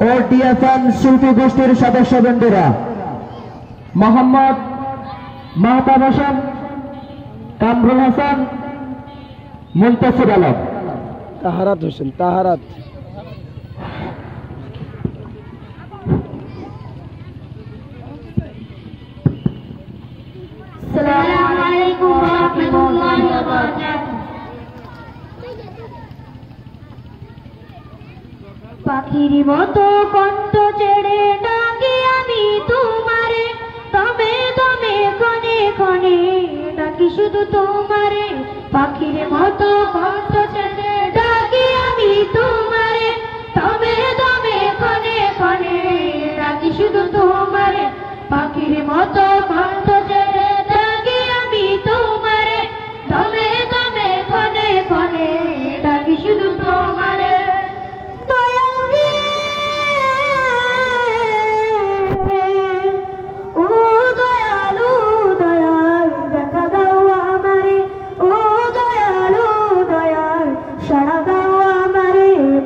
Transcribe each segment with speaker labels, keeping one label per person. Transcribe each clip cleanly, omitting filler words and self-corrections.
Speaker 1: ও DFN শিল্পী গোষ্ঠীর সদস্যবৃন্দরা মোহাম্মদ মাহতাব হোসেন, কামরুল হাসান, মুনতাসির আলম,
Speaker 2: তাহারাত হোসেন, তাহারাত।
Speaker 3: আসসালামু আলাইকুম ওয়া রাহমাতুল্লাহি ওয়া বারাকাতুহু। পাখির মতো কণ্ঠ ছেড়ে ডাকি আমি তোমারে, তবে তবে কনে কনে ডাকি শুধু তোমারে। পাখির মতো কণ্ঠ ছেড়ে ডাকি আমি তোমারে, তবে তবে কনে কনে ডাকি শুধু তোমারে। পাখির মতো কণ্ঠ ছেড়ে ডাকি আমি তোমারে, তবে তবে কনে কনে ডাকি শুধু তোমারে।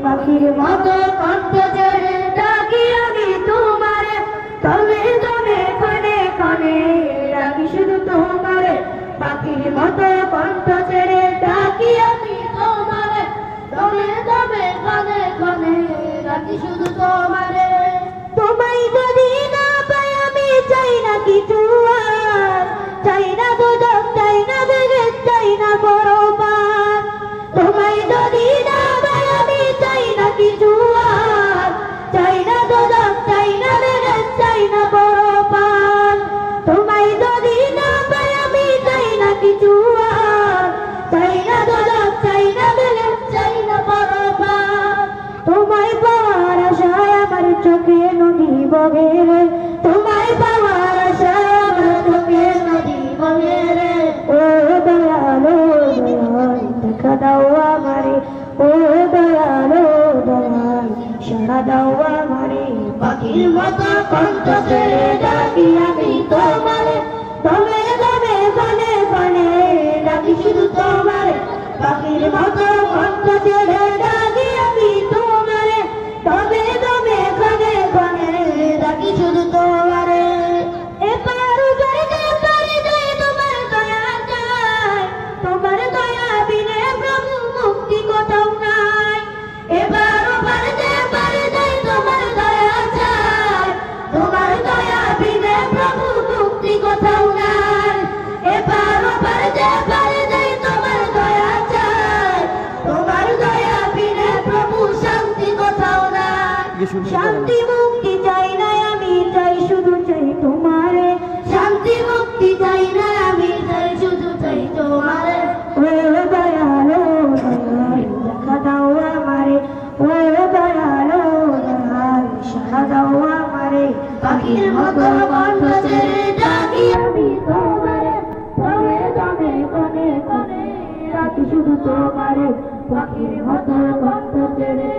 Speaker 3: পাখির মতো কণ্ঠ ছেড়ে ডাকি আমি তোমারে, তবে তবে কনে কনে ডাকি শুধু তোমারে। পাখির মতো কণ্ঠ ছেড়ে ডাকি আমি তোমারে, তবে তবে কনে কনে ডাকি শুধু তোমারে। তোমায় যদি না পাই আমি চাই না কিছু আর, চাই না দুধক, চাই না বেগের, চাই না বড় পান। তোমায় যদি না পাই আমি চাই না কিছু আর, চাই না দুধক, চাই না বেগের, চাই না বড় পান। তোমায় যদি না পাই আমি চাই না কিছু আর, চাই না দুধক, চাই না বেগের, চাই না বড় পান। তোমায় পাওয়ার আশায় আমার চোখে নদী বগে রে, তোমায় পাওয়ার আশায় আমার চোখে নদী বগে রে। ও দয়ালো দয়াল দেখা দাও আমারে, ও দয়ালো দয়াল সাড়া দাও আমারে। পাখির মতো কণ্ঠ ছেড়ে ডাকি আমি তোমারে, তবে তবে কনে কনে ডাকি শুধু তোমারে। পাখির মতো কণ্ঠ ছেড়ে ডাকি আমি তোমারে, তবে তবে কনে কনে ডাকি শুধু তোমারে। এপার উপারে পারে যাই তোমার দয়া চাই, তোমার দয়া বিনে প্রভু মুক্তি কোথাও নাই। এবার উপারে পারে যাই তোমার দয়া চাই, তোমার দয়া বিনে প্রভু মুক্তি কোথাও নাই। এবার উপারে পারে যাই তোমার দয়া চাই, তোমার দয়া বিনে প্রভু শান্তি কোথাও নাই। শান্তি মুক্তি চাই না আমি, চাই শুধু চাই তোমারে। শান্তি মুক্তি চাই না আমি, চাই শুধু চাই তোমারে। ও দয়ালো দয়াল দেখা দাও আমারে, ও দয়ালো দয়াল সাড়া দাও আমারে। পাখির মতো কণ্ঠ ছেড়ে ডাকি আমি তোমারে, তবে তবে কনে কনে ডাকি শুধু তোমারে। পাখির মতো কণ্ঠ ছেড়ে